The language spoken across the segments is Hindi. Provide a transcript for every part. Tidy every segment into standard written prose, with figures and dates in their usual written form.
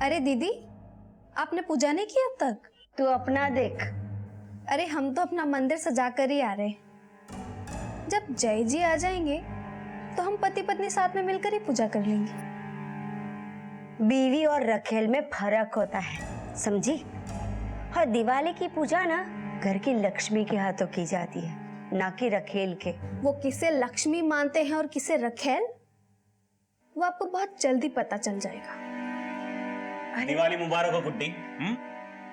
अरे दीदी, आपने पूजा नहीं की अब तक? तू अपना देख। अरे हम तो अपना मंदिर सजा कर ही आ रहे। जब जय जी आ जाएंगे तो हम पति पत्नी साथ में मिलकर ही पूजा कर लेंगे। बीवी और रखेल में फर्क होता है, समझी? और दिवाली की पूजा ना घर की लक्ष्मी के हाथों की जाती है, ना कि रखेल के। वो किसे लक्ष्मी मानते हैं और किसे रखेल, वो आपको बहुत जल्दी पता चल जाएगा। दिवाली मुबारक हो गुड्डी।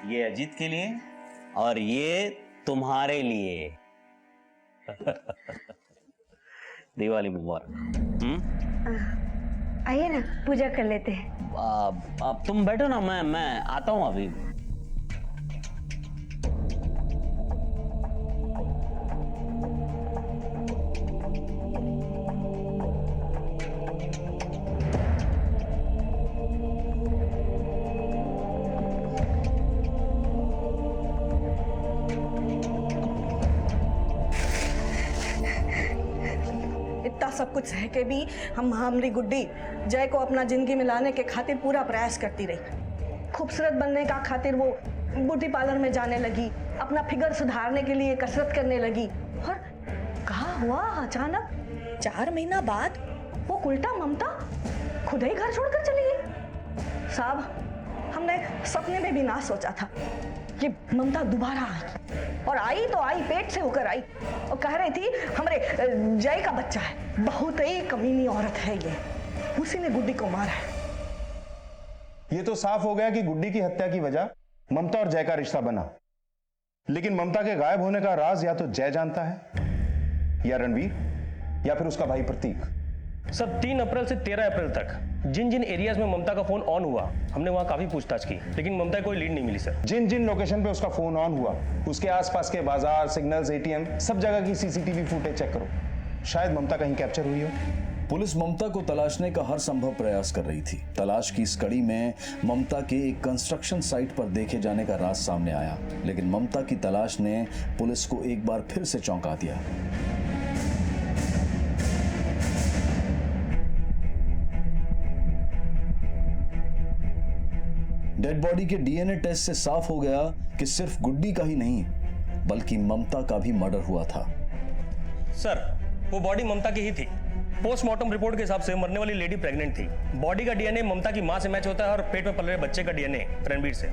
ये अजीत के लिए और ये तुम्हारे लिए। दिवाली मुबारक। आइए ना, पूजा कर लेते हैं। अब तुम बैठो ना, मैं आता हूं अभी। इतना सब कुछ सह के भी हमारी गुड्डी जय को अपना जिंदगी में लाने के खातिर पूरा प्रयास करती रही। खूबसूरत बनने का खातिर वो ब्यूटी पार्लर में जाने लगी, अपना फिगर सुधारने के लिए कसरत करने लगी। और कहा हुआ अचानक 4 महीना बाद वो उल्टा ममता खुद ही घर छोड़कर चली गई। साहब, हमने सपने में भी ना सोचा था कि ममता दोबारा आई, और आई तो आई पेट से होकर आई, और कह रही थी हमारे जय का बच्चा है। बहुत ही कमीनी औरत है ये, उसी ने गुड्डी को मारा है। ये तो साफ हो गया कि गुड्डी की हत्या की वजह ममता और जय का रिश्ता बना। लेकिन ममता के गायब होने का राज या तो जय जानता है, या रणवीर, या फिर उसका भाई प्रतीक। सर 3 अप्रैल से 13 अप्रैल तक जिन जिन एरियाज में ममता का फोन ऑन हुआ, हमने वहां काफी पूछताछ की, लेकिन ममता की कोई लीड नहीं मिली सर। जिन जिन लोकेशन पे उसका फोन ऑन हुआ, उसके आसपास के बाजार, सिग्नल्स, एटीएम, सब जगह की सीसीटीवी फुटेज चेक करो। शायद ममता कहीं कैप्चर हुई हो। पुलिस ममता को तलाशने का हर संभव प्रयास कर रही थी। तलाश की इस कड़ी में ममता के एक कंस्ट्रक्शन साइट पर देखे जाने का राज सामने आया, लेकिन ममता की तलाश ने पुलिस को एक बार फिर से चौंका दिया। डेड बॉडी के डीएनए टेस्ट से साफ हो गया कि सिर्फ गुड्डी का ही नहीं, बल्कि ममता का भी मर्डर हुआ था। सर वो बॉडी ममता की ही थी। पोस्टमार्टम रिपोर्ट के हिसाब से मरने वाली लेडी प्रेग्नेंट थी। बॉडी का डीएनए ममता की मां से मैच होता है और पेट में पल रहे बच्चे का डीएनए रणवीर से।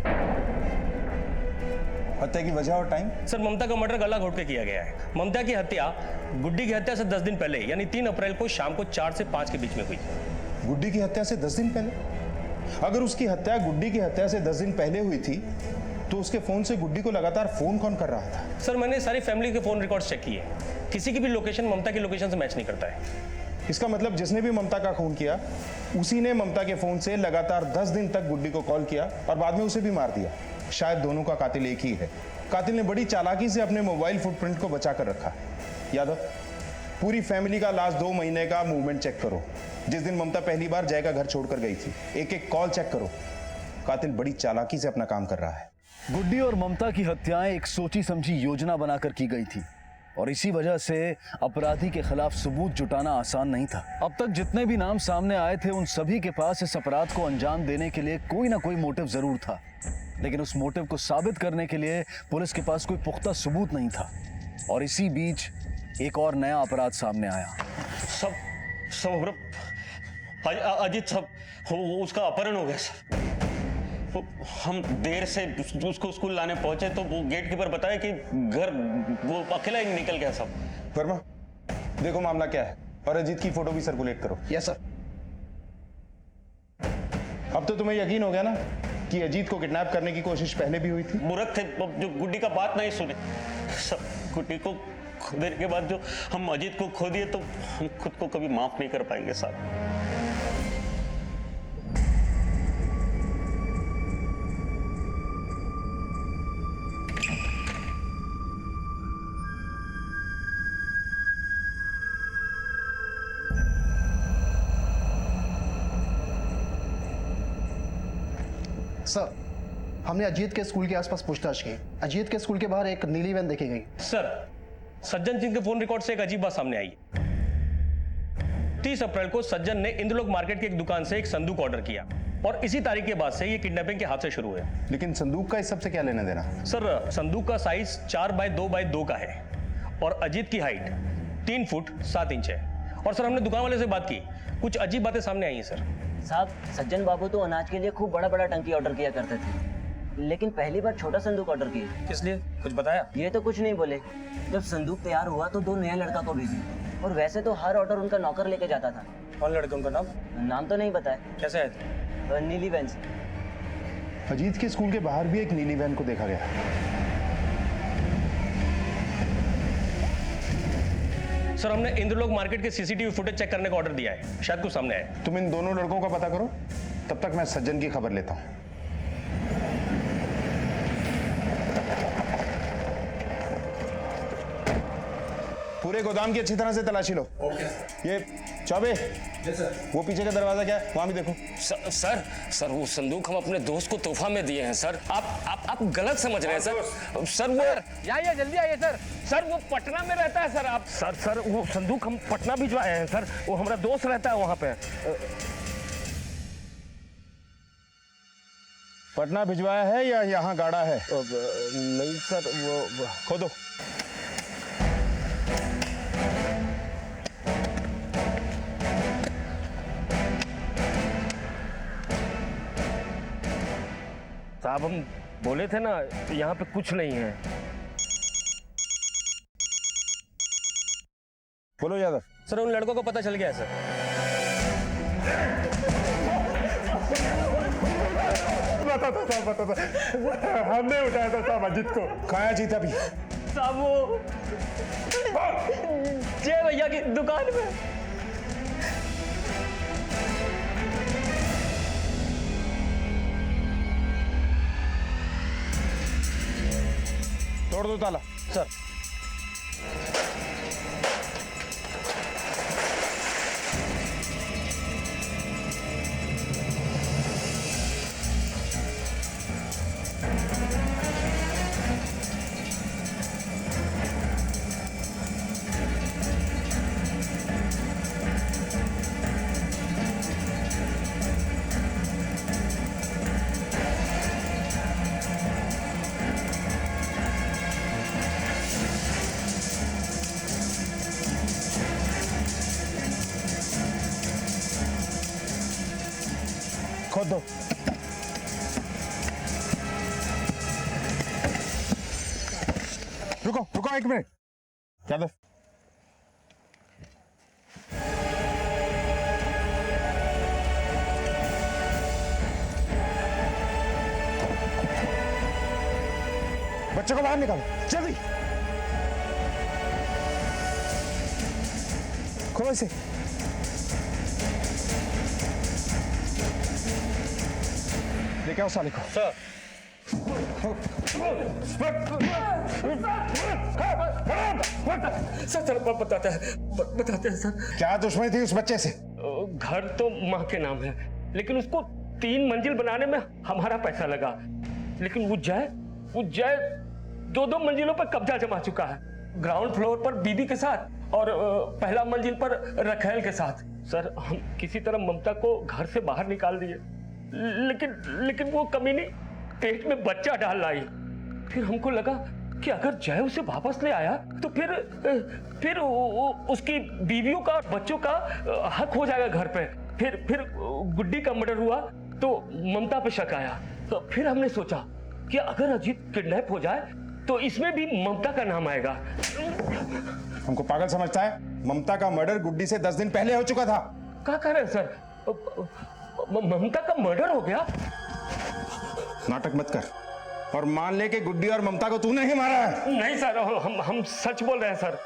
हत्या की वजह और टाइम? सर ममता का मर्डर गला घोट के किया गया है। ममता की हत्या गुड्डी की हत्या से 10 दिन पहले, यानी 3 अप्रैल को शाम को 4 से 5 के बीच में हुई। गुड्डी की हत्या से 10 दिन पहले? अगर उसकी हत्या गुड्डी की हत्या से 10 दिन पहले हुई थी, तो उसके फोन से गुड्डी को लगातार फोन कौन कर रहा था? सर मैंने सारी फैमिली के फोन रिकॉर्ड्स चेक किए, किसी की भी लोकेशन ममता की लोकेशन से मैच नहीं करता है। इसका मतलब जिसने भी ममता का खून किया, उसी ने ममता के फोन से लगातार 10 दिन तक गुड्डी को कॉल किया और बाद में उसे भी मार दिया। शायद दोनों का कातिल एक ही है। कातिल ने बड़ी चालाकी से अपने मोबाइल फुटप्रिंट को बचा कर रखा। यादव, पूरी फैमिली का लास्ट 2 महीने का मूवमेंट चेक करो। जिस दिन ममता पहली बार जय का घर छोड़कर गई थी, एक एक कॉल चेक करो। कातिल बड़ी चालाकी से अपना काम कर रहा है। गुड्डी और ममता की हत्याएं एक सोची समझी योजना बनाकर की गई थी, और इसी वजह से अपराधी के खिलाफ सबूत जुटाना आसान नहीं था। अब तक जितने भी नाम सामने आए थे, उन सभी के पास इस अपराध को अंजाम देने के लिए कोई ना कोई मोटिव जरूर था, लेकिन उस मोटिव को साबित करने के लिए पुलिस के पास कोई पुख्ता सबूत नहीं था। और इसी बीच एक और नया अपराध सामने आया। सब अजीत सब उसका अपहरण हो गया सर। हम देर से उसको स्कूल लाने पहुंचे तो वो गेट कीपर बताया कि घर वो अकेला ही निकल गया सब। वर्मा, देखो मामला क्या है, और अजीत की फोटो भी सर्कुलेट करो। Yes sir. अब तो तुम्हें यकीन हो गया ना कि अजीत को किडनैप करने की कोशिश पहले भी हुई थी? मूर्ख थे जो गुड्डी का बात नहीं सुने। सब गुड्डी को खो देने के बाद जो हम अजीत को खो दिए, तो हम खुद को कभी माफ नहीं कर पाएंगे साहब। सर, हमने अजीत के स्कूल के आसपास पूछताछ की। अजीत के स्कूल के बाहर एक नीली वैन देखी गई। सर सज्जन सिंह के फोन रिकॉर्ड से एक अजीब बात सामने आई। 30 अप्रैल को सज्जन ने इंद्रलोक मार्केट की एक दुकान से एक संदूक ऑर्डर किया। और इसी तारीख के बाद से ये किडनैपिंग के हाथ से शुरू है। लेकिन संदूक का इस सब से क्या लेना देना? सर संदूक का साइज 4x2x2 का है और अजीत की हाइट 3 फुट 7 इंच है। और सर हमने दुकान वाले से बात की, कुछ अजीब बातें सामने आई हैं सर। साहब सज्जन बाबू तो अनाज के लिए खूब बड़ा बड़ा टंकी ऑर्डर किया करते थे, लेकिन पहली बार छोटा संदूक ऑर्डर किए। किस लिए, कुछ बताया? ये तो कुछ नहीं बोले। जब संदूक तैयार हुआ तो 2 नया लड़का को भेजी, और वैसे तो हर ऑर्डर उनका नौकर लेके जाता था। कौन लड़के, उनका नाम? नाम तो नहीं बताया। कैसे आए थे? नीली वैन से। अजीत के स्कूल के बाहर भी एक नीली वैन को देखा गया। सर हमने इंद्रलोक मार्केट के सीसीटीवी फुटेज चेक करने का ऑर्डर दिया है, शायद कुछ सामने आए। तुम इन दोनों लड़कों का पता करो, तब तक मैं सज्जन की खबर लेता हूं। पूरे गोदाम की अच्छी तरह से तलाशी लो। ये चौबे, वो पीछे का दरवाजा क्या है, वहां भी देखो। सर वो संदूक हम अपने दोस्त को तोहफा में दिए हैं सर। आप गलत समझ रहे हैं सर। सर वो आइए, जल्दी आइए सर। सर वो पटना में रहता है सर। आप सर वो संदूक हम पटना भिजवाए हैं सर, वो हमारा दोस्त रहता है वहां पे। पटना भिजवाया है या यहाँ गाड़ा है? नहीं सर, वो खोदो। साहब हम बोले थे ना यहाँ पे कुछ नहीं है। बोलो यादव। सर उन लड़कों को पता चल गया है सर। बता हमने उठाया था साहब अजीत को। कहाँ अजीत अभी? साहब वो जय भैया की दुकान में। तोड़ दो ताला। सर खोद दो। रुको रुको 1 मिनट यादव। बच्चे को बाहर निकालो जल्दी। खोलो इसे। लेके आओ साले को। सर सर बताते हैं सर। क्या दुश्मनी थी उस बच्चे से? घर तो माँ के नाम है, लेकिन उसको 3 मंजिल बनाने में हमारा पैसा लगा। लेकिन वो जय 2 मंजिलों पर कब्जा जमा चुका है। ग्राउंड फ्लोर पर बीबी के साथ और पहला मंजिल पर रखेल के साथ। सर हम किसी तरह ममता को घर से बाहर निकाल दिए, लेकिन वो कमीनी पेट में बच्चा डाल लाई। फिर हमको लगा कि अगर जय उसे वापस ले आया तो फिर उसकी बीवियों का और बच्चों का हक हो जाएगा घर पे। फिर गुड्डी का मर्डर हुआ तो ममता पे शक आया। तो फिर हमने सोचा कि अगर अजीत किडनैप हो जाए तो इसमें भी ममता का नाम आएगा। हमको पागल समझता है? ममता का मर्डर गुड्डी से 10 दिन पहले हो चुका था। क्या कह रहे हैं सर? ममता का मर्डर हो गया? नाटक मत कर और मान ले कि गुड्डी और ममता को तूने ही मारा है। नहीं सर, हम सच बोल रहे हैं सर।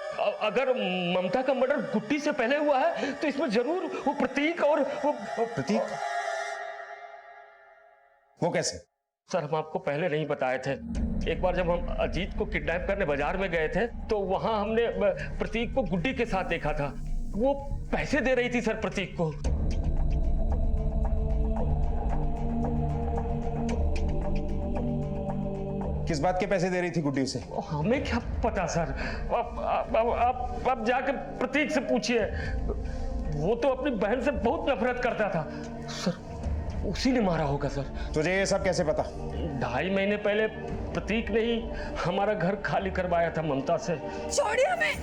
अगर ममता का मर्डर गुड्डी से पहले हुआ है तो इसमें जरूर वो प्रतीक और वो प्रतीक। वो कैसे? सर हम आपको पहले नहीं बताए थे। एक बार जब हम अजीत को किडनैप करने बाजार में गए थे तो वहां हमने प्रतीक को गुड्डी के साथ देखा था। वो पैसे दे रही थी सर प्रतीक को। किस बात के पैसे दे रही थी गुड्डी से? हमें क्या पता सर। आप जाकर प्रतीक से पूछिए। वो तो अपनी बहन से बहुत नफरत करता था। उसी ने मारा होगा सर। तुझे ये सब कैसे पता? 2.5 महीने पहले प्रतीक ने ही हमारा घर खाली करवाया था ममता से। छोड़िए हमें,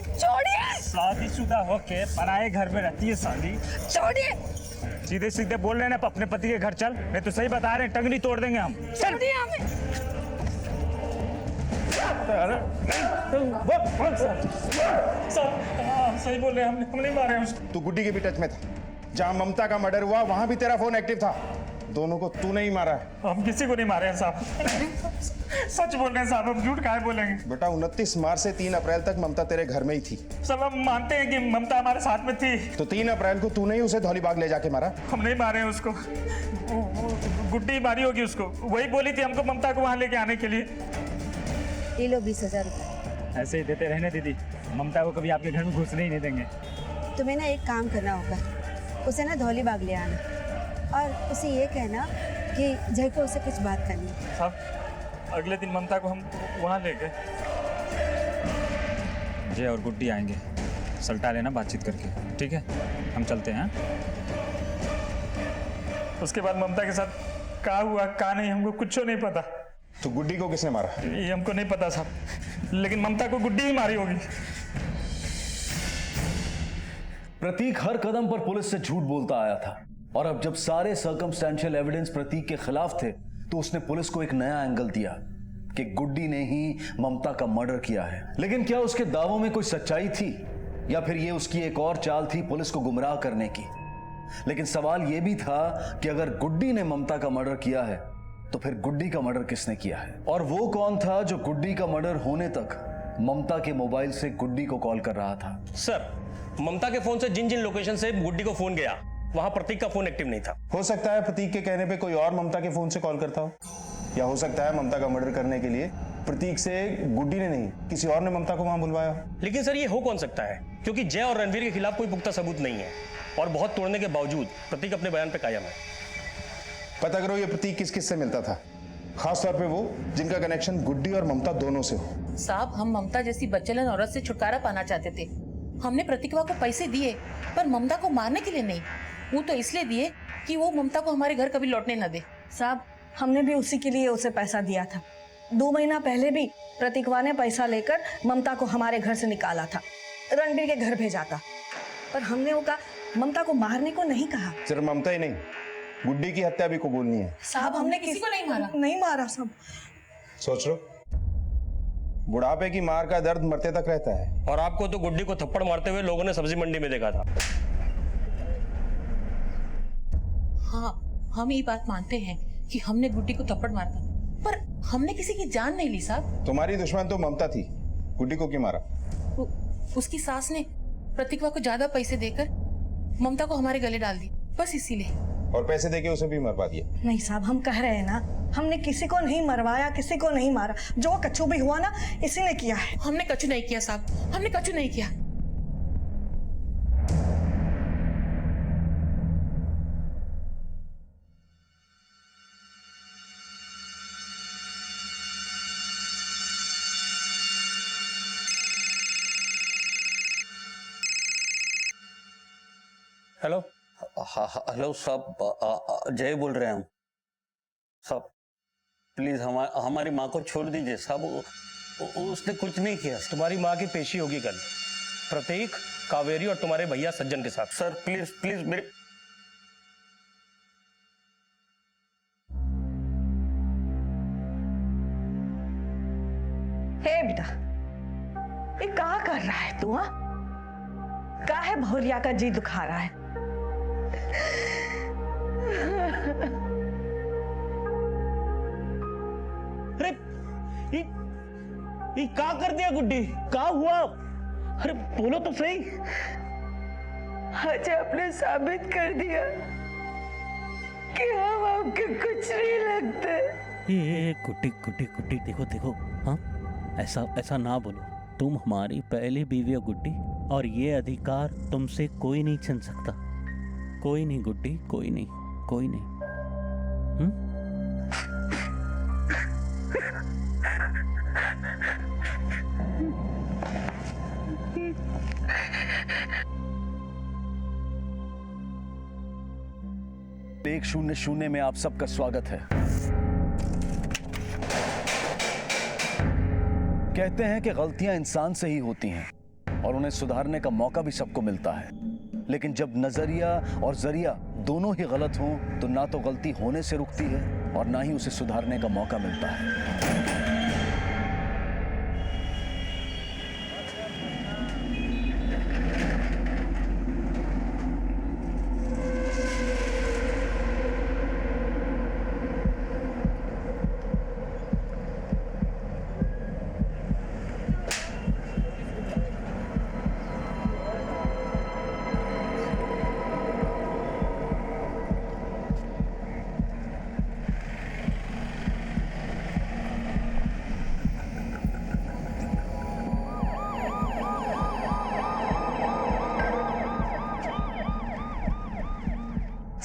छोड़िए, शादीशुदा होके पराए घर में रहती है साली। छोड़िए, सीधे सीधे बोल रहे ना अपने पति के घर चल, नहीं तो सही बता रहे हैं टंगनी तोड़ देंगे हम। छोड़िए हमें। सही बोल रहे हैं, हम नहीं मारे उसको। तू गुड्डी के भी टच में था। जहां ममता का मर्डर हुआ वहां भी तेरा फोन एक्टिव था। दोनों को तू नहीं मारा है। हम किसी को नहीं मारे हैं साहब। सच बोल रहे हैं साहब, हम झूठ काहे बोलेंगे। बेटा 29 मार्च से 3 अप्रैल तक ममता तेरे घर में ही थी। सब हम मानते हैं कि ममता हमारे साथ में थी। तो 3 अप्रैल को तूने ही उसे धौलीबाग ले जाके मारा। हम नहीं मारे हैं उसको, गुड्डी मारी होगी उसको। वही बोली थी हमको ममता को वहां लेके आने के लिए। ये लो 20,000 रुपये। ऐसे ही देते रहने दीदी, ममता को कभी आपके घर में घुसने ही नहीं देंगे। तुम्हें ना एक काम करना होगा, उसे ना धौलीबाग ले आना और उसे ये कहना कि जय को उसे कुछ बात करनी है। साहब अगले दिन ममता को हम वहाँ ले गए। जय और गुड्डी आएंगे, सल्टा लेना बातचीत करके, ठीक है? हम चलते हैं। उसके बाद ममता के साथ क्या हुआ क्या नहीं हमको कुछ नहीं पता। तो गुड्डी को किसने मारा? ये हमको नहीं पता साहब, लेकिन ममता को गुड्डी ही मारी होगी। प्रतीक हर कदम पर पुलिस से झूठ बोलता आया था और अब जब सारे सर्कमस्टेंशियल एविडेंस प्रतीक के खिलाफ थे तो उसने पुलिस को एक नया एंगल दिया कि गुड्डी ने ही ममता का मर्डर किया है। लेकिन क्या उसके दावों में कोई सच्चाई थी या फिर ये उसकी एक और चाल थी पुलिस को गुमराह करने की? लेकिन सवाल यह भी था कि अगर गुड्डी ने ममता का मर्डर किया है तो फिर गुड्डी का मर्डर किसने किया है, और वो कौन था जो गुड्डी का मर्डर होने तक ममता के मोबाइल से गुड्डी को कॉल कर रहा था? सर, ममता के फोन से जिन जिन लोकेशन से गुड्डी को फोन गया वहां प्रतीक का फोन एक्टिव नहीं था। हो सकता है प्रतीक के कहने पे कोई और ममता के फोन से कॉल करता हो, या हो सकता है ममता का मर्डर करने के लिए प्रतीक से गुड्डी ने नहीं किसी और ने ममता को वहां बुलवाया हो। लेकिन सर ये हो कौन सकता है, क्योंकि जय और रणवीर के खिलाफ कोई पुख्ता सबूत नहीं है और बहुत तोड़ने के बावजूद प्रतीक अपने बयान पे कायम है। पता करो ये प्रतीक किस किस से मिलता था, खास तौर पे वो जिनका कनेक्शन गुड्डी और ममता दोनों से हो। साहब, हम ममता जैसी बच्चलन औरत से छुटकारा पाना चाहते थे। हमने प्रतिभा को पैसे दिए पर ममता को मारने के लिए नहीं, वो तो इसलिए दिए कि वो ममता को हमारे घर कभी लौटने न दे। साहब हमने भी उसी के लिए उसे पैसा दिया था। 2 महीना पहले भी प्रतीकवा ने पैसा लेकर ममता को हमारे घर से निकाला था, रणबीर के घर भेजा था। पर हमने वो कहा ममता को मारने को नहीं कहा। सिर्फ ममता ही नहीं, गुड्डी की हत्या भी कबूलनी है। साहब हमने किसी को नहीं मारा। नहीं मारा सब। सोच लो, बुढ़ापे की मार का दर्द मरते तक रहता है। और आपको तो गुड्डी को थप्पड़ मारते हुए लोगों ने सब्जी मंडी में देखा था। हाँ, हम ये बात मानते हैं कि हमने गुड्डी को थप्पड़ मारा, पर हमने किसी की जान नहीं ली साहब। तुम्हारी दुश्मन तो ममता थी, गुड्डी को क्यों मारा? उसकी सास ने प्रतिभा को ज्यादा पैसे देकर ममता को हमारे गले डाल दी, बस इसीलिए। और पैसे देके उसे भी मरवा दिया। नहीं साहब, हम कह रहे हैं ना, हमने किसी को नहीं मरवाया, किसी को नहीं मारा। जो कच्चू भी हुआ ना, इसी ने किया है। हमने कच्चू नहीं किया साहब, हमने कच्चू नहीं किया। हेलो। हेलो साहब, जय बोल रहे हैं हम। साहब प्लीज हमारी माँ को छोड़ दीजिए साहब, उसने कुछ नहीं किया। तुम्हारी माँ की पेशी होगी कल, प्रतीक, कावेरी और तुम्हारे भैया सज्जन के साथ। सर प्लीज प्लीज मेरे। हे बेटा, ये क्या कर रहा है तू? हाँ, क्या है भौरिया का जी दुखा रहा है? अरे ये क्या कर दिया गुड्डी? क्या हुआ? अरे बोलो तो सही। आज आपने साबित कर दिया कि हम आपके कुछ नहीं लगते। ये गुड्डी गुड्डी गुड्डी, देखो देखो, हाँ ऐसा ऐसा ना बोलो। तुम हमारी पहली बीवी हो गुड्डी, और ये अधिकार तुमसे कोई नहीं छीन सकता। कोई नहीं गुड्डी, कोई नहीं, कोई नहीं। टेक 00 में आप सबका स्वागत है। कहते हैं कि गलतियां इंसान से ही होती हैं और उन्हें सुधारने का मौका भी सबको मिलता है, लेकिन जब नजरिया और जरिया दोनों ही गलत हों तो ना तो गलती होने से रुकती है और ना ही उसे सुधारने का मौका मिलता है।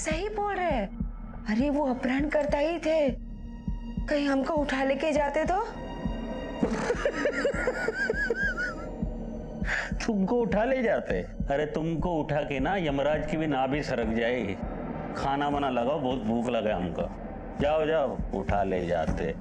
सही बोल रहे हैं। अरे वो अपहरण करता ही थे, कहीं हमको उठा लेके जाते तो। तुमको उठा ले जाते? अरे तुमको उठा के ना यमराज की भी नाभि सरक जाएगी। खाना बना लगाओ, बहुत भूख लगा हमको। जाओ जाओ, उठा ले जाते।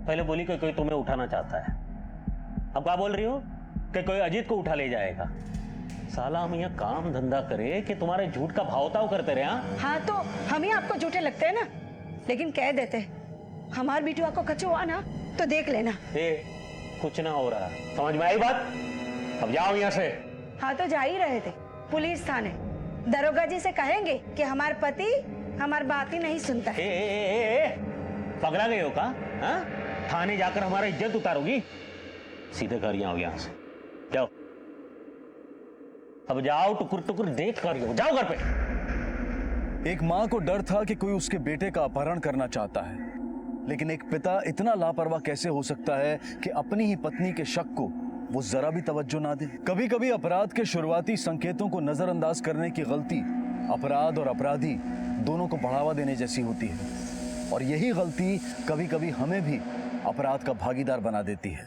पहले बोली कि कोई तुम्हें उठाना चाहता है, अब क्या बोल रही हो कि कोई अजीत को उठा ले जाएगा? साला हम यहाँ काम धंधा करे कि तुम्हारे झूठ का भावताव करते रहे? हाँ तो हम ही आपको झूठे लगते हैं ना, लेकिन कह देते हमार बिटुआ को कचो हुआ ना तो देख लेना। कुछ ना हो रहा, समझ में आई बात? अब जाओ यहाँ से। हाँ तो जा ही रहे थे पुलिस थाने, दरोगा जी से कहेंगे कि हमारे पति हमारी बात ही नहीं सुनता है। पगला गए हो का? हाँ? थाने जाकर हमारा इज्जत उतारोगी? सीधे घर आओ यहाँ से, जाओ। अब जाओ, टुकुर टुकुर देख कर जाओ घर पे। एक मां को डर था कि कोई उसके बेटे का अपहरण करना चाहता है, लेकिन एक पिता इतना लापरवाह कैसे हो सकता है कि अपनी ही पत्नी के शक को वो जरा भी तवज्जो ना दे। कभी कभी अपराध के शुरुआती संकेतों को नजरअंदाज करने की गलती अपराध और अपराधी दोनों को बढ़ावा देने जैसी होती है, और यही गलती कभी कभी हमें भी अपराध का भागीदार बना देती है।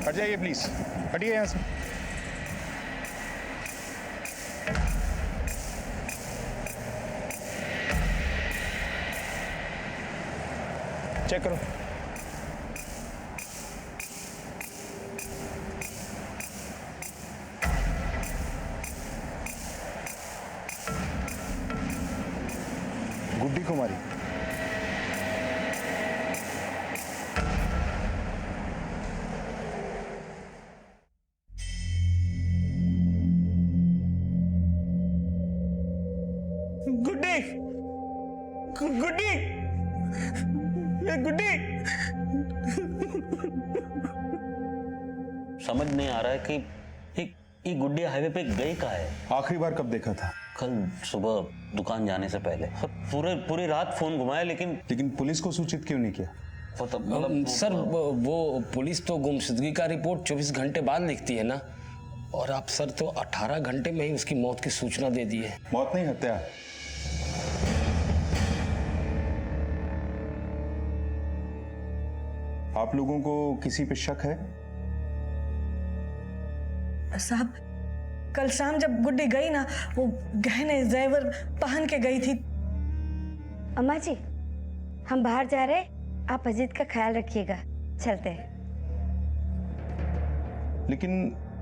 हट जाइए प्लीज, हटिए यहाँ से। चेक करो। गुड्डी कुमारी। गुड्डी, गुड्डी, ये गुड्डी। समझ नहीं आ रहा है कि ये गुड्डी हाईवे पे गई कहाँ है? आखिरी बार कब देखा था? कल सुबह दुकान जाने से पहले। पूरी रात फोन घुमाया, लेकिन पुलिस को सूचित क्यों नहीं किया? सर वो पुलिस तो गुमशुदगी का रिपोर्ट 24 घंटे बाद लिखती है ना, और आप सर तो 18 घंटे में ही उसकी मौत की सूचना दे दी है। मौत नहीं, हत्या। आप लोगों को किसी पे शक है? साहब, कल शाम जब गुड्डी गई ना, वो गहने जेवर पहन के गई थी। अम्मा जी, हम बाहर जा रहे, आप अजीत का ख्याल रखिएगा, चलते हैं। लेकिन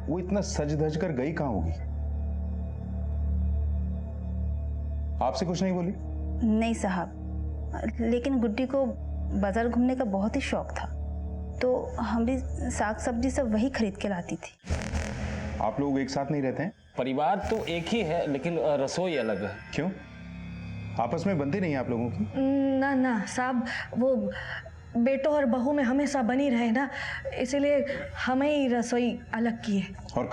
वो इतना सज धज कर गई कहाँ होगी? आपसे कुछ नहीं बोली? नहीं साहब, लेकिन गुड्डी को बाजार घूमने का बहुत ही शौक था, तो हम भी साग सब्जी सब वही खरीद के लाती थी। आप लोग एक साथ नहीं रहते हैं? परिवार तो एक ही है, लेकिन रसोई अलग है। क्यों? आपस में बनती नहीं है आप लोगों की? ना ना साहब, वो बेटों और बहू में हमेशा बनी रहे ना, इसीलिए हमें ही रसोई अलग की है। और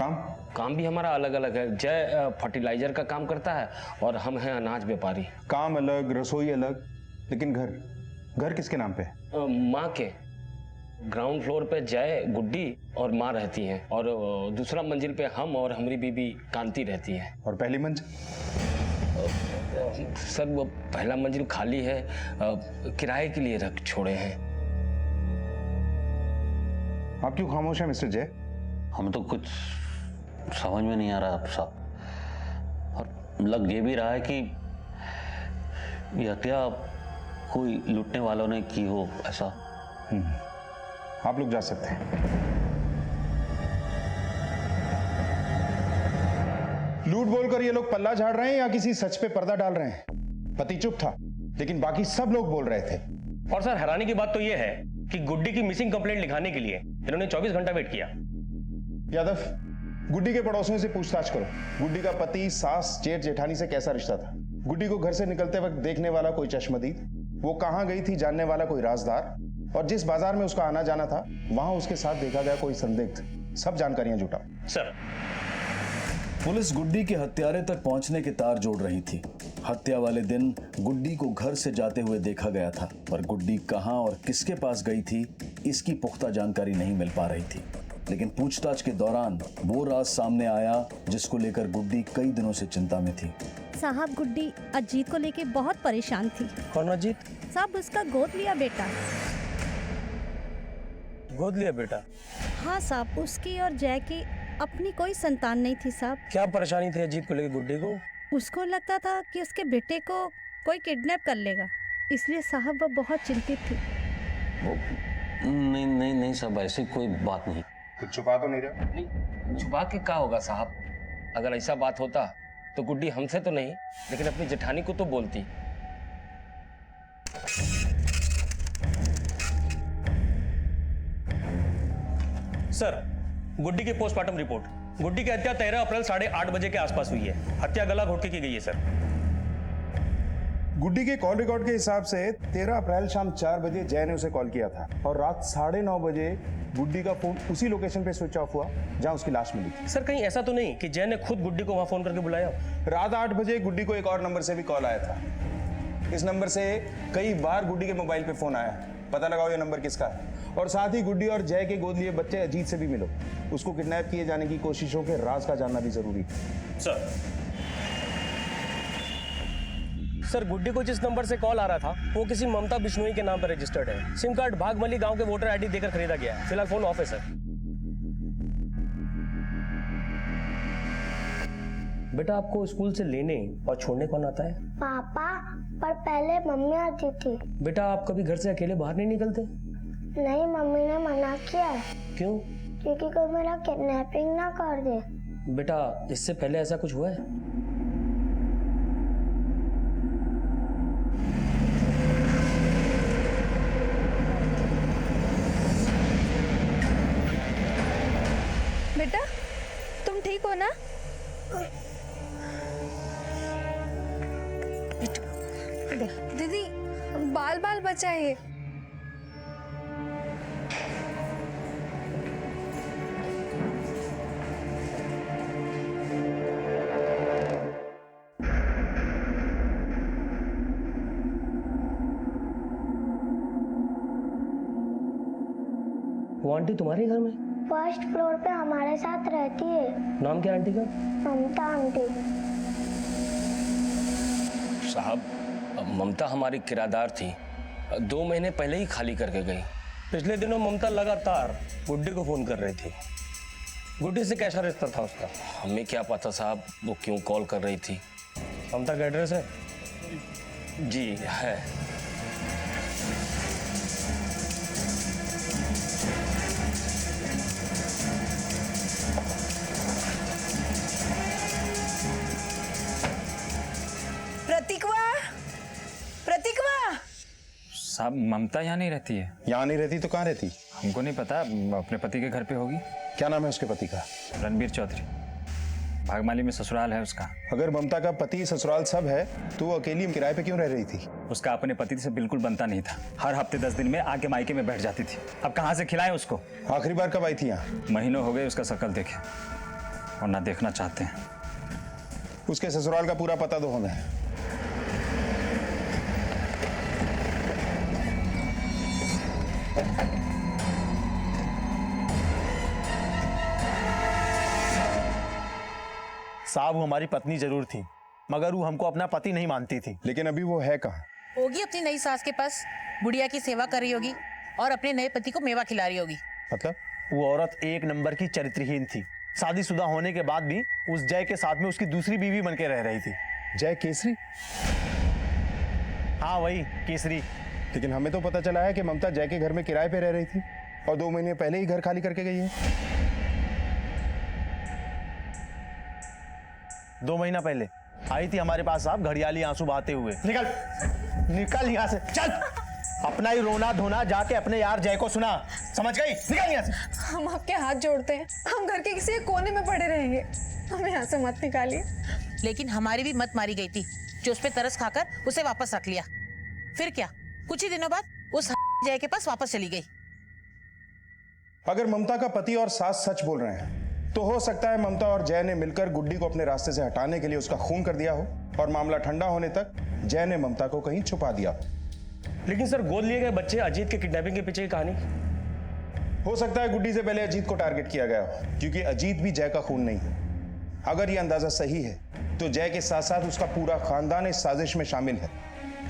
काम भी हमारा अलग अलग है। जय फर्टिलाइजर का काम करता है और हम हैं अनाज व्यापारी। काम अलग, रसोई अलग, लेकिन घर किसके नाम पे? माँ के। ग्राउंड फ्लोर पे जय, गुड्डी और माँ रहती हैं, और दूसरा मंजिल पे हम और हमारी बीबी कांति रहती है। और पहली मंजिल? सर वो पहला मंजिल खाली है, किराए के लिए रख छोड़े हैं। आप क्यों खामोश हैं मिस्टर जय? हम तो कुछ समझ में नहीं आ रहा साहब, और लग ये भी रहा है कि ये हत्या कोई लूटने वालों ने की हो, ऐसा। आप लोग जा सकते हैं। लूट बोलकर ये लोग पल्ला झाड़ रहे हैं या किसी सच पे पर्दा डाल रहे हैं? पति चुप था, लेकिन बाकी सब लोग बोल रहे थे। और सर हैरानी की बात तो ये है कि गुड्डी की मिसिंग कंप्लेंट लिखाने के लिए इन्होंने 24 घंटा वेट किया। यादव, गुड्डी के पड़ोसियों से पूछताछ करो। गुड्डी का पति, सास, जेठ जेठानी से कैसा रिश्ता था? गुड्डी को घर से निकलते वक्त देखने वाला कोई चश्मदीद, वो कहां गई थी जानने वाला कोई राजदार, और जिस बाजार में उसका आना जाना था वहां उसके साथ देखा गया कोई संदिग्ध। सब जानकारियां जुटा। सर, पुलिस गुड्डी के हत्यारे तक पहुंचने के तार जोड़ रही थी। हत्या वाले दिन गुड्डी को घर से जाते हुए देखा गया था, पर गुड्डी कहां और किसके पास गई थी इसकी पुख्ता जानकारी नहीं मिल पा रही थी। लेकिन पूछताछ के दौरान वो राज सामने आया जिसको लेकर गुड्डी कई दिनों से चिंता में थी। साहब, गुड्डी अजीत को लेके बहुत परेशान थी। कौन अजीत? साहब, उसका गोद लिया बेटा। गोद लिया बेटा? हाँ साहब, उसकी और जय की अपनी कोई संतान नहीं थी साहब। क्या परेशानी थी अजीत को लेकर गुड्डी को? उसको लगता था कि उसके बेटे को कोई किडनैप कर लेगा, इसलिए साहब वो बहुत चिंतित थी। नहीं सब ऐसी कोई बात नहीं। कुछ छुपा तो नहीं रहा? नहीं, छुपा के क्या होगा साहब? अगर ऐसा बात होता तो गुड्डी हमसे तो नहीं, लेकिन अपनी जेठानी को तो बोलती। सर, गुड्डी की पोस्टमार्टम रिपोर्ट। गुड्डी की हत्या 13 अप्रैल 8:30 बजे के आसपास हुई है। हत्या गला घोट के की गई है सर। गुड्डी के कॉल रिकॉर्ड के हिसाब से 13 अप्रैल शाम 4 बजे जय ने उसे कॉल किया था, और रात 9:30 बजे गुड्डी का फोन उसी लोकेशन पे स्विच ऑफ हुआ जहां उसकी लाश मिली थी। सर, कहीं ऐसा तो नहीं कि जय ने खुद गुड्डी को वहां फोन करके बुलाया? रात 8 बजे गुड्डी को एक और नंबर से भी कॉल आया था। इस नंबर से कई बार गुड्डी के मोबाइल पे फोन आया। पता लगाओ ये नंबर किसका है। और साथ ही गुड्डी और जय के गोद लिए बच्चे अजीत से भी मिलो। उसको किडनैप किए जाने की कोशिशों के राज का जानना भी जरूरी है। सर, गुड्डी को जिस नंबर से कॉल आ रहा था वो किसी ममता बिश्नोई के नाम पर रजिस्टर्ड है। सिम कार्ड भागमली गांव के वोटर आईडी देकर खरीदा गया है। फिलहाल फोन ऑफ है सर। बेटा, आपको स्कूल से लेने और छोड़ने कौन आता है? पापा, पर पहले मम्मी आती थी। बेटा, आप कभी घर से अकेले बाहर नहीं निकलते? नहीं, मम्मी ने मना किया है। क्यों? क्योंकि कोई मेरा किडनैपिंग ना कर दे। बेटा, इससे पहले ऐसा कुछ हुआ है? बेटा, तुम ठीक हो ना? दीदी, बाल बाल बचाइए। वो आंटी तुम्हारे घर में? फर्स्ट फ्लोर पे हमारे साथ रहती है। नाम क्या आंटी का? ममता आंटी। साहब, ममता हमारी किराएदार थी। 2 महीने पहले ही खाली करके गई। पिछले दिनों ममता लगातार गुड्डी को फोन कर रही थी। गुड्डी से कैसा रिश्ता था उसका? हमें क्या पता साहब वो क्यों कॉल कर रही थी। ममता का एड्रेस है? जी है। साहब, ममता यहाँ नहीं रहती है। यहाँ नहीं रहती तो कहाँ रहती? हमको नहीं पता, अपने पति के घर पे होगी। क्या नाम है उसके पति का? रणबीर चौधरी। भागमाली में ससुराल है उसका। अगर ममता का पति ससुराल सब है तो वो अकेली किराए पे क्यों रह रही थी? उसका अपने पति से बिल्कुल बनता नहीं था। हर हफ्ते 10 दिन में आके मायके में बैठ जाती थी। अब कहाँ से खिलाएं उसको? आखिरी बार कब आई थी यहाँ? महीनों हो गए उसका शक्ल देखे और ना देखना चाहते हैं। उसके ससुराल का पूरा पता दो हमें। साहब वो हमारी पत्नी जरूर थी, मगर वो हमको अपना पति नहीं मानती थी। लेकिन अभी वो है कहाँ? होगी अपनी नई सास के पास, गुड़िया की सेवा कर रही होगी और अपने नए पति को मेवा खिला रही होगी। मतलब? वो औरत एक नंबर की चरित्रहीन थी। शादीशुदा होने के बाद भी उस जय के साथ में उसकी दूसरी बीवी बन के रह रही थी। जय केसरी? हाँ वही केसरी। लेकिन हमें तो पता चला है कि ममता जय के घर में किराए पे रह रही थी और 2 महीने पहले ही घर खाली करके गई है। 2 महीना पहले आई थी हमारे पास साहब, घड़ियाली आंसू बहाते हुए। निकल यहाँ से, चल। अपना ही रोना धोना जाके अपने यार जय को सुना, समझ गई? निकल यहाँ से। हम आपके हाथ जोड़ते हैं, हम घर के किसी कोने में पड़े रहेंगे, हमें यहाँ से मत निकालिए। लेकिन हमारी भी मत मारी गई थी, जो उस पे तरस खाकर उसे वापस रख लिया। फिर क्या, कुछ ही दिनों बाद उस जय के पास वापस चली गई। अगर ममता का पति और सास सच बोल रहे हैं तो हो सकता है ममता और जय ने मिलकर गुड्डी को अपने रास्ते से हटाने के लिए उसका खून कर दिया हो और मामला ठंडा होने तक जय ने ममता को कहीं छुपा दिया। लेकिन सर गोद लिए गए बच्चे अजीत के किडनैपिंग के पीछे की कहानी? हो सकता है गुड्डी से पहले अजीत को टारगेट किया गया हो, क्योंकि अजीत भी जय का खून नहीं है। अगर यह अंदाजा सही है तो जय के साथ साथ उसका पूरा खानदान इस साजिश में शामिल है,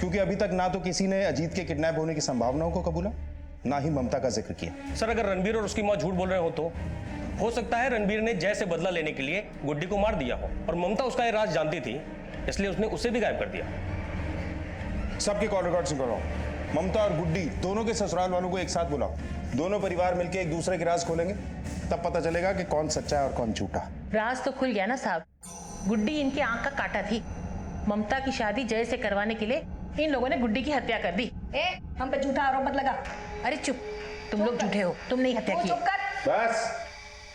क्योंकि अभी तक ना तो किसी ने अजीत के किडनैप होने की संभावनाओं को कबूला, ना ही ममता का जिक्र किया। सर अगर रणबीर और उसकी माँ झूठ बोल रहे हो सकता है रणबीर ने जय से बदला लेने के लिए गुड्डी को मार दिया हो और ममता उसका ये राज जानती थी, इसलिए उसने उसे भी गायब कर दिया। सबके कॉल रिकॉर्ड करो। ममता और गुड्डी दोनों के ससुराल वालों को एक साथ बुलाओ। दोनों परिवार मिलकर एक दूसरे के राज खोलेंगे, तब पता चलेगा कि कौन सच्चा है और कौन झूठा। राज तो खुल गया ना साहब। गुड्डी इनके आंख का काटा थी। ममता की शादी जय से करवाने के लिए इन लोगों ने गुड्डी की हत्या कर दी। हम पे झूठा आरोप मत लगा। अरे चुप, तुम लोग झूठे हो, तुम नहीं हत्या की। बस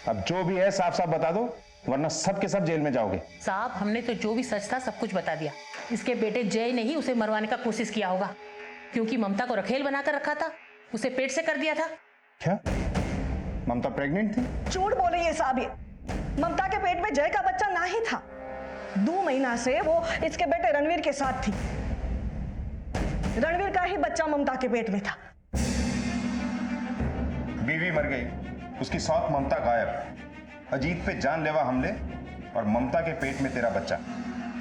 अब जो भी है साफ साफ बता दो, वरना सब के सब जेल में जाओगे। साहब हमने तो जो भी सच था सब कुछ बता दिया। इसके बेटे जय ने ही उसे मरवाने का कोशिश किया होगा, क्योंकि ममता को रखेल बनाकर रखा था, उसे पेट से कर दिया था। क्या ममता प्रेग्नेंट थी? झूठ बोल रही है साहब ये। ममता के पेट में जय का बच्चा ना ही था। 2 महीना से वो इसके बेटे रणवीर के साथ थी। रणवीर का ही बच्चा ममता के पेट में था। बीवी मर गई, उसकी सौत ममता गायब, अजीत पे जानलेवा हमले और ममता के पेट में तेरा बच्चा।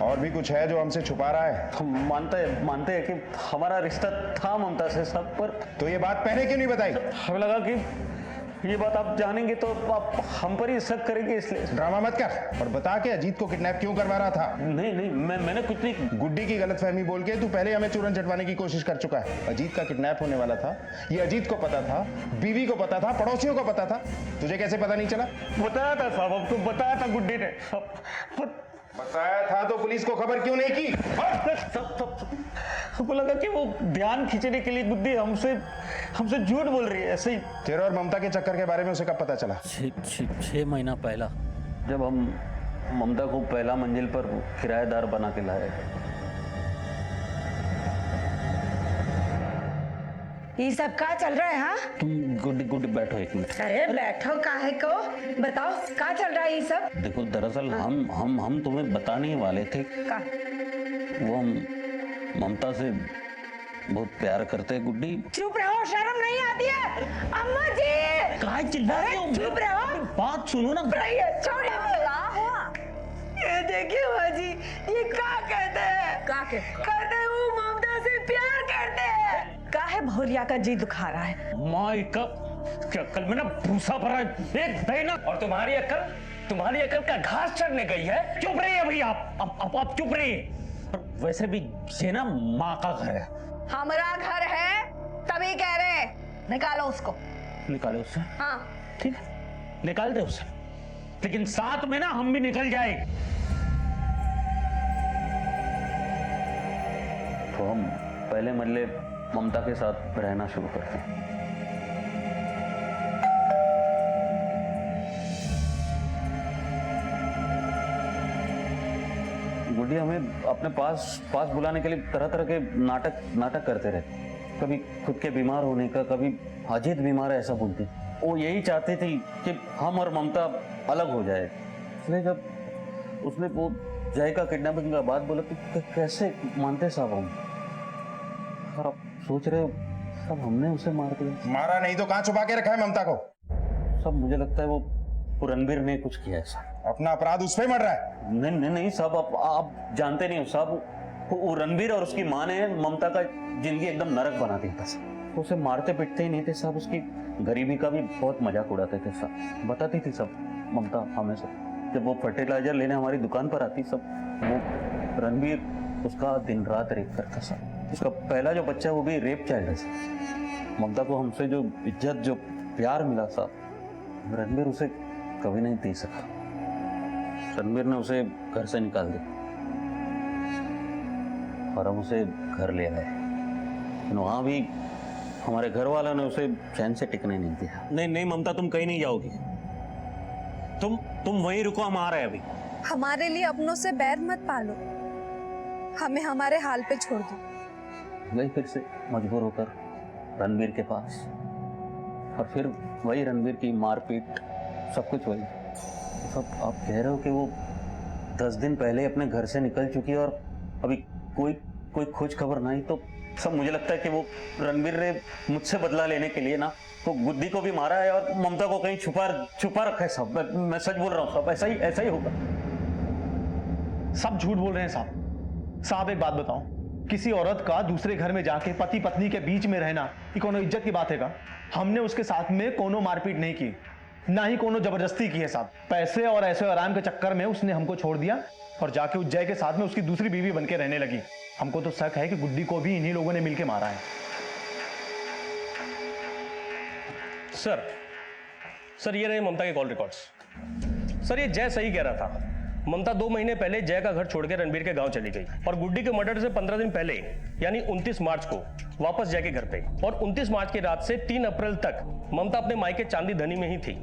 और भी कुछ है जो हमसे छुपा रहा है? हम मानते हैं कि हमारा रिश्ता था ममता से सब, पर तो ये बात पहले क्यों नहीं बताई? हमें लगा कि ये बात आप जानेंगे तो आप हम पर ही शक करेंगे, इसलिए। ड्रामा मत कर और बता के अजीत को किडनैप क्यों करवा रहा था। नहीं मैंने कुछ नहीं। गुड्डी की गलतफहमी बोल के तू पहले हमें चूरन चटवाने की कोशिश कर चुका है। अजीत का किडनैप होने वाला था, ये अजीत को पता था, बीवी को पता था, पड़ोसियों को पता था, तुझे कैसे पता नहीं चला? बताया था साहब, आपको बताया था गुड्डी ने। बताया था तो पुलिस को खबर क्यों नहीं की? हमको लगा कि वो ध्यान खींचने के लिए गुड्डी हमसे झूठ बोल रही है, ऐसे ही। तेरे और ममता के चक्कर के बारे में उसे कब पता चला? 6 महीना पहला, जब हम ममता को पहला मंजिल पर किराएदार बना के लाए। ये सब क्या चल रहा है? हाँ तुम गुड्डी बैठो एक मिनट। अरे बैठो काहे को, बताओ क्या चल रहा है ये सब? देखो दरअसल हम तुम्हें बताने ही वाले थे। का? वो हम ममता से बहुत प्यार करते हैं गुड्डी। चुप रहो, शर्म नहीं आती है? अम्मा जी कहाँ चिल्ला रहे हो? चुप रहो, बात सुनो ना। ये देखिए माँ जी, ये क्या कहते हैं? कहते हैं वो ममता से प्यार करते हैं। काहे भौरिया का जी दुखा रहा है? माई का क्या अक्ल में ना भूसा भरा है, एक देना। और तुम्हारी अकल का घास चढ़ने गई है। चुप रहिए भैया, आप चुप रहिए। वैसे भी ये ना माँ का घर है। हमारा घर है तभी कह रहे हैं, निकालो उसको। निकालो उससे? हाँ ठीक है, निकाल दे उसे, लेकिन साथ में ना हम भी निकल जाए। तो हम पहले मरले ममता के साथ रहना शुरू करते हैं। गुड्डी हमें अपने पास बुलाने के लिए तरह तरह के नाटक करते रहते। कभी खुद के बीमार होने का, कभी अजीत बीमार है ऐसा बोलती। वो यही चाहती थी कि हम और ममता अलग हो जाए। इसलिए जब उसने वो जय का किडनैपिंग का बात बोला तो कैसे मानते साहब हम। और अब सोच रहे हो सब हमने उसे मार दिया। मारा नहीं तो कहाँ छुपा के रखा है ममता को? सब मुझे लगता है वो रणबीर ने कुछ किया है साहब। अपना अपराध उस पे मर रहा है। नहीं साहब, आप जानते नहीं हो साहब। वो रणबीर और उसकी माँ ने ममता का जिंदगी एकदम नरक बना दिया था साहब। उसे मारते पिटते ही नहीं थे साहब, उसकी गरीबी का भी बहुत मजाक उड़ाते थे साहब। बताती थी सब ममता हमेशा। जब वो फर्टिलाइजर लेने हमारी दुकान पर आती सब, वो रणबीर उसका दिन रात रेप करता साहब। उसका पहला जो बच्चा वो भी रेप चाइल्ड है साहब। ममता को हमसे जो इज्जत जो प्यार मिला साहब, रणबीर उसे कभी नहीं दे सका। रणबीर ने उसे घर से निकाल दिया और हम उसे घर ले आए। लेकिन वहां भी हमारे घर वालों ने उसे चैन से टिकने नहीं दिया। नहीं ममता, तुम कहीं नहीं जाओगी। तुम वहीं रुको, हम आ रहे हैं अभी। हमारे लिए अपनों से बैर मत पालो, हमें हमारे हाल पे छोड़ दो। गई फिर से मजबूर होकर रणबीर के पास, और फिर वही रणबीर की मारपीट, सब कुछ वही। सब आप कह रहे हो कि वो 10 दिन पहले अपने घर से निकल चुकी है और अभी कोई खोज खबर नहीं। तो सब मुझे लगता है कि वो रणबीर ने मुझसे बदला लेने के लिए ना तो गुड्डी को भी मारा है और ममता को कहीं छुपा रखा है सब। मैं सच बोल रहा हूँ सब, ऐसा ही होगा। सब झूठ बोल रहे हैं साहब। एक बात बताओ, किसी औरत का दूसरे घर में जाके पति पत्नी के बीच में रहना ये कोनो इज्जत की बात है का? हमने उसके साथ में कोनो मारपीट नहीं की, ना ही कोनो जबरदस्ती की है साहब। पैसे और ऐसे आराम के चक्कर में उसने हमको छोड़ दिया और जाके उज्जय के साथ में उसकी दूसरी बीवी बनके रहने लगी। हमको तो शक है कि गुड्डी को भी इन्हीं लोगों ने मिलके मारा है। सर ये रहे ममता के कॉल रिकॉर्ड्स। सर ये जय सही कह रहा था। ममता 2 महीने पहले जय का घर छोड़ के रणबीर के गांव चली गई और गुड्डी के मर्डर से 15 दिन पहले यानी 29 मार्च को वापस जय के घर पे, और 29 मार्च की रात से 3 अप्रैल तक ममता अपने मायके चांदी धनी में ही थी।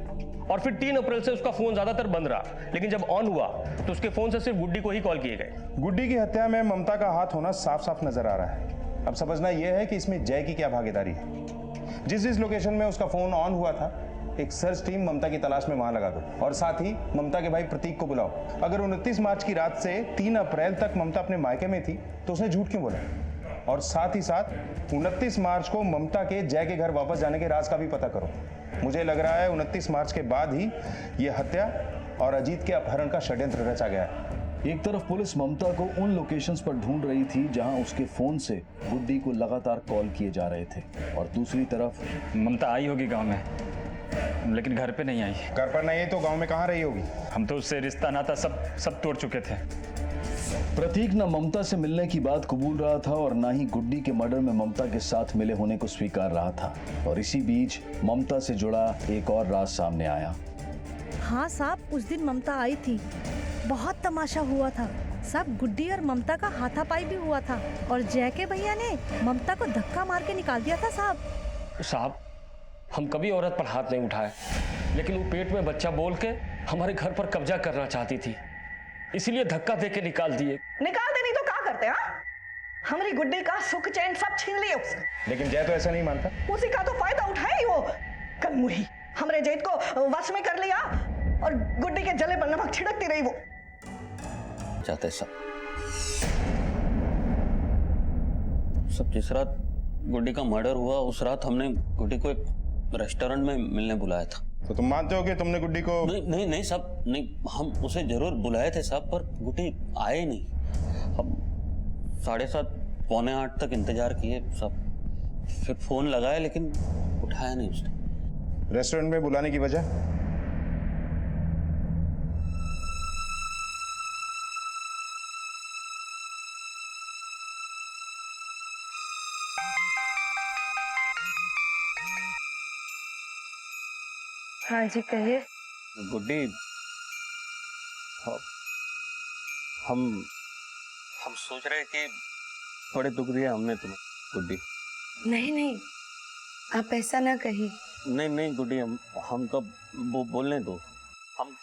और फिर 3 अप्रैल से उसका फोन ज्यादातर बंद रहा, लेकिन जब ऑन हुआ तो उसके फोन से सिर्फ गुड्डी को ही कॉल किए गए। गुड्डी की हत्या में ममता का हाथ होना साफ साफ नजर आ रहा है। अब समझना यह है कि इसमें जय की क्या भागीदारी है। जिस लोकेशन में उसका फोन ऑन हुआ था, एक सर्च टीम ममता की तलाश में वहां लगा दो और साथ ही ममता के भाई प्रतीक को बुलाओ। अगर 29 मार्च की रात से 3 अप्रैल तक ममता अपने मायके में थी तो उसने झूठ क्यों बोला? और साथ ही साथ 29 मार्च को ममता के जय के घर वापस जाने के राज का भी पता करो। मुझे लग रहा है 29 मार्च के बाद ही यह हत्या और अजीत के अपहरण का षड्यंत्र रचा गया है। एक तरफ पुलिस ममता को उन लोकेशंस पर ढूंढ रही थी जहां उसके फोन से गुड्डी को लगातार कॉल किए जा रहे थे, और दूसरी तरफ ममता आई होगी गांव में, लेकिन घर पे नहीं आई। घर पर नहीं तो गांव में कहाँ रही होगी? हम तो उससे रिश्ता नाता सब तोड़ चुके थे। प्रतीक न ममता से मिलने की बात कबूल रहा था और ना ही गुड्डी के मर्डर में ममता के साथ मिले होने को स्वीकार रहा था। और इसी बीच ममता से जुड़ा एक और राज सामने आया। हाँ साहब, उस दिन ममता आई थी, बहुत तमाशा हुआ था साहब। गुड्डी और ममता का हाथापाई भी हुआ था और जय के भैया ने ममता को धक्का मार के निकाल दिया था साहब हम कभी औरत पर हाथ नहीं उठाए, लेकिन वो पेट में बच्चा बोल के हमारे घर पर कब्जा करना चाहती थी, इसीलिए धक्का दे के निकाल दिए। निकाल दे नहीं तो क्या करते? हाँ, हमारी गुड्डी का सुख चैन सब छीन लिए उसने। लेकिन जय तो ऐसा नहीं मानता। उसी का तो फायदा उठाए वो। कल मुही हमरे जैत को वश में कर लिया और गुड्डी के जले पर नमक छिड़कती रही वो। चाहते सब जिस रात गुड्डी का मर्डर हुआ उस रात हमने गुड्डी को एक रेस्टोरेंट में मिलने बुलाया था। तो तुम मानते हो कि तुमने गुड्डी को? नहीं साहब, नहीं, हम उसे जरूर बुलाए थे साहब, पर गुड्डी आए नहीं। हम 7:30 पौने 8 तक इंतजार किए सब, फिर फोन लगाया लेकिन उठाया नहीं उसने। रेस्टोरेंट में बुलाने की वजह? हाँ जी कहिए। गुड्डी, हम सोच रहे कि बड़े दुख दिया हमने तुम्हें गुड्डी। नहीं, आप ऐसा ना कहिए। नहीं गुड्डी, हम कब बोलने दो, हम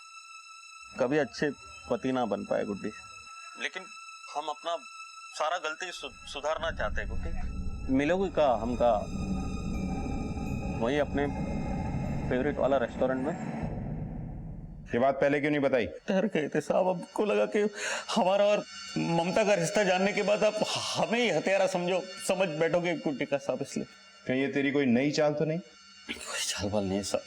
कभी अच्छे पति ना बन पाए गुड्डी। लेकिन हम अपना सारा गलती सुधारना चाहते हैं गुड्डी। मिलोगी का हमका वही अपने फेवरेट वाला रेस्टोरेंट में? ये बात पहले क्यों नहीं बताई? डर गए थे साहब, हमको लगा कि हमारा और ममता का रिश्ता जानने के बाद आप हमें ही हत्यारा समझ बैठोगे गुड्डी का साहब, इसलिए। कहीं ये तेरी कोई नई चाल तो नहीं? कोई चाल बाल नहीं साहब।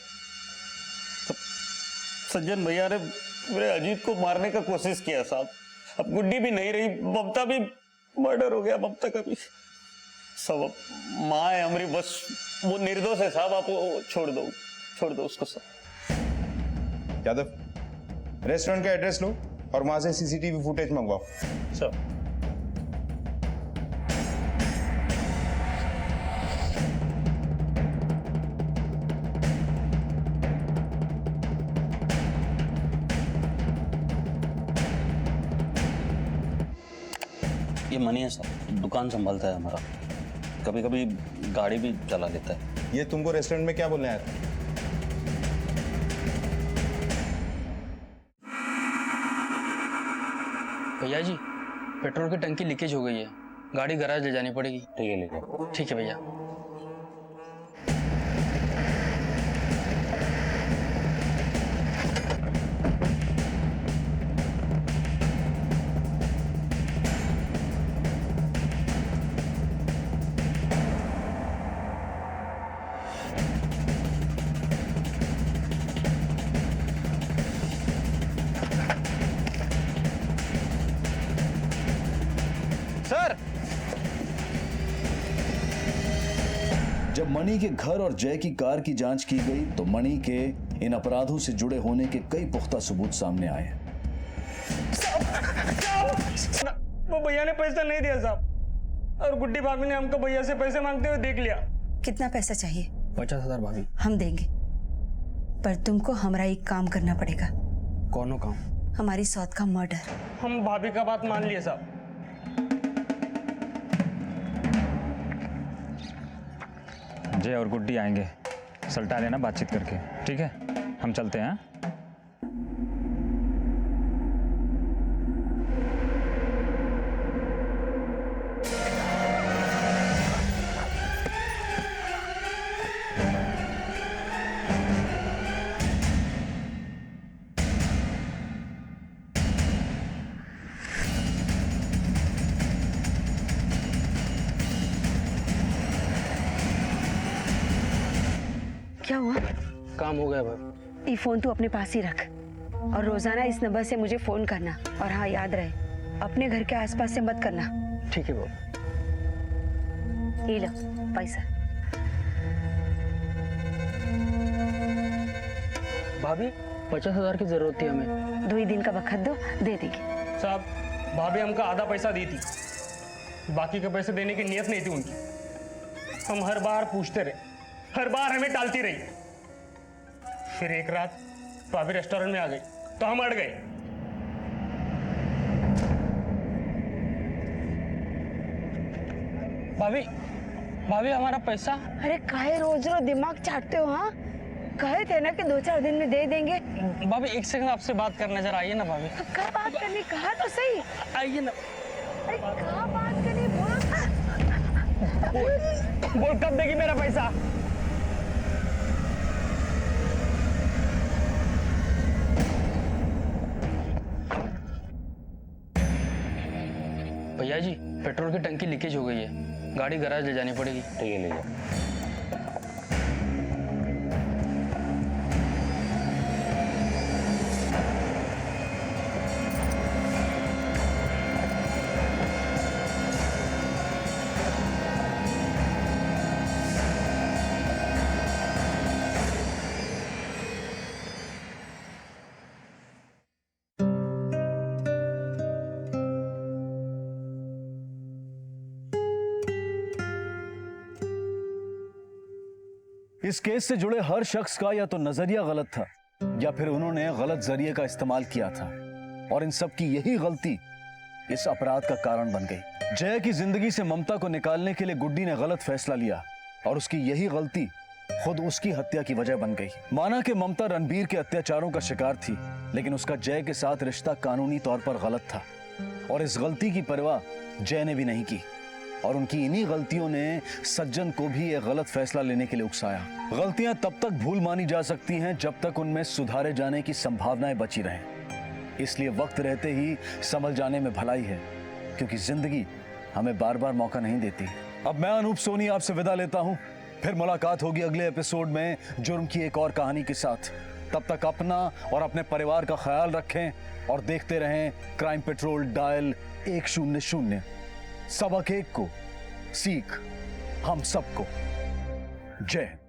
सज्जन भैया ने मेरे अजीत को मारने का कोशिश किया साहब। अब गुड्डी भी नहीं रही, ममता भी मर्डर हो गया, ममता का भी सब। अब माँ है हमारी, बस वो निर्दोष है साहब, आप वो छोड़ दो उसको साहब। यादव, रेस्टोरेंट का एड्रेस लो और वहां से सीसीटीवी फुटेज मंगवाओ। सर ये मनी है सर, दुकान संभालता है हमारा, कभी कभी गाड़ी भी चला लेता है। ये तुमको रेस्टोरेंट में क्या बोलने आया था? भैया जी, पेट्रोल की टंकी लीकेज हो गई है, गाड़ी गैराज ले जानी पड़ेगी। ठीक है, ले जाओ। ठीक है भैया। सर, जब मणि के घर और जय की कार की जांच की गई तो मणि के इन अपराधों से जुड़े होने के कई पुख्ता सबूत सामने आए। वो भैया ने पैसा नहीं दिया साहब, और गुड्डी भाभी ने हमको भैया से पैसे मांगते हुए देख लिया। कितना पैसा चाहिए? 50,000 भाभी। हम देंगे, पर तुमको हमारा एक काम करना पड़ेगा। कौन काम? हमारी सौत का मर्डर। हम भाभी का बात मान लिए साहब। जय और गुड्डी आएंगे, सल्टा लेना बातचीत करके, ठीक है? हम चलते हैं। क्या हुआ? काम हो गया भाभी। ये फोन तू अपने पास ही रख और रोजाना इस नंबर से मुझे फोन करना। और हाँ, याद रहे, अपने घर के आसपास से मत करना। ठीक है भाभी। ये लो पैसा। भाभी 50,000 की जरूरत थी हमें। 2 ही दिन का वक्त दो, दे देंगे। साहब, भाभी हमको आधा पैसा दी थी, बाकी के पैसे देने की नीयत नहीं थी उनकी। हम हर बार पूछते रहे, हर बार हमें टालती रही। फिर एक रात भाभी रेस्टोरेंट में आ गई तो हम अड़ गए। भाभी हमारा पैसा। अरे काहे रोज रोज दिमाग चाटते हो? हाँ, कहे थे ना कि 2-4 दिन में दे देंगे। भाभी एक सेकंड आपसे बात करना, जरा आइए ना भाभी। क्या बात करनी? कहा तो सही, आइए ना। अरे कहा बात करनी? बोल कब देगी मेरा पैसा? भैया जी, पेट्रोल की टंकी लीकेज हो गई है, गाड़ी गैराज ले जानी पड़ेगी। ठीक है, ले जाओ। इस केस से जुड़े हर शख्स का या तो नजरिया गलत था या फिर उन्होंने गलत जरिए का इस्तेमाल किया था, और इन सब की यही गलती इस अपराध का कारण बन गई। जय की जिंदगी से ममता को निकालने के लिए गुड्डी ने गलत फैसला लिया और उसकी यही गलती खुद उसकी हत्या की वजह बन गई। माना कि ममता रणबीर के अत्याचारों का शिकार थी, लेकिन उसका जय के साथ रिश्ता कानूनी तौर पर गलत था। और इस गलती की परवाह जय ने भी नहीं की और उनकी इन्हीं गलतियों ने सज्जन को भी एक गलत फैसला लेने के लिए उकसाया। गलतियां तब तक भूल मानी जा सकती हैं जब तक उनमें सुधारे जाने की संभावनाएं बची रहें। इसलिए वक्त रहते ही संभल जाने में भलाई है, क्योंकि जिंदगी हमें बार बार मौका नहीं देती। अब मैं अनूप सोनी आपसे विदा लेता हूं। फिर मुलाकात होगी अगले एपिसोड में जुर्म की एक और कहानी के साथ। तब तक अपना और अपने परिवार का ख्याल रखें और देखते रहें क्राइम पेट्रोल डायल 100। सबक एक को सीख हम सबको। जय हिंद।